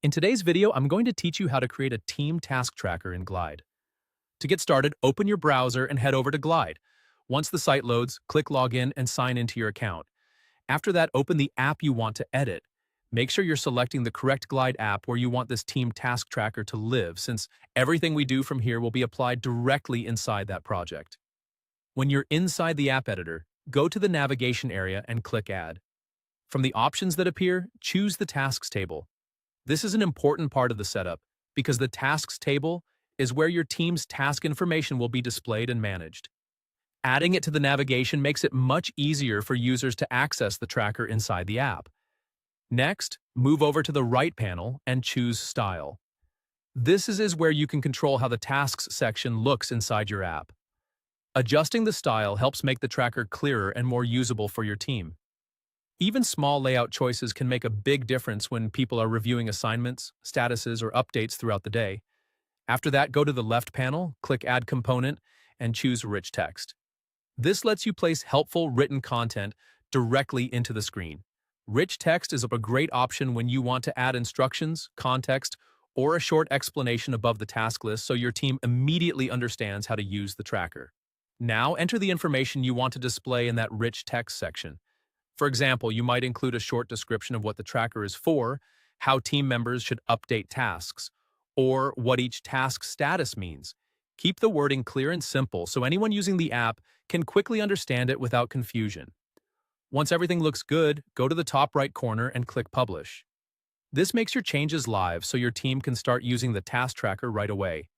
In today's video, I'm going to teach you how to create a team task tracker in Glide. To get started, open your browser and head over to Glide. Once the site loads, click Login and sign into your account. After that, open the app you want to edit. Make sure you're selecting the correct Glide app where you want this team task tracker to live, since everything we do from here will be applied directly inside that project. When you're inside the app editor, go to the navigation area and click Add. From the options that appear, choose the Tasks table. This is an important part of the setup because the Tasks table is where your team's task information will be displayed and managed. Adding it to the navigation makes it much easier for users to access the tracker inside the app. Next, move over to the right panel and choose Style. This is where you can control how the Tasks section looks inside your app. Adjusting the style helps make the tracker clearer and more usable for your team. Even small layout choices can make a big difference when people are reviewing assignments, statuses, or updates throughout the day. After that, go to the left panel, click Add Component, and choose Rich Text. This lets you place helpful written content directly into the screen. Rich text is a great option when you want to add instructions, context, or a short explanation above the task list so your team immediately understands how to use the tracker. Now, enter the information you want to display in that rich text section. For example, you might include a short description of what the tracker is for, how team members should update tasks, or what each task status means. Keep the wording clear and simple so anyone using the app can quickly understand it without confusion. Once everything looks good, go to the top right corner and click Publish. This makes your changes live so your team can start using the task tracker right away.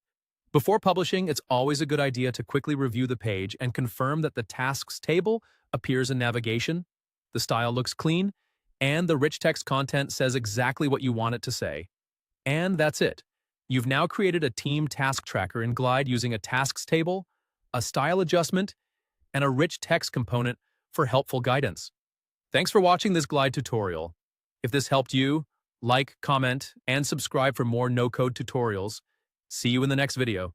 Before publishing, it's always a good idea to quickly review the page and confirm that the Tasks table appears in navigation, the style looks clean, and the rich text content says exactly what you want it to say. And that's it. You've now created a team task tracker in Glide using a tasks table, a style adjustment, and a rich text component for helpful guidance. Thanks for watching this Glide tutorial. If this helped you, like, comment, and subscribe for more no-code tutorials. See you in the next video.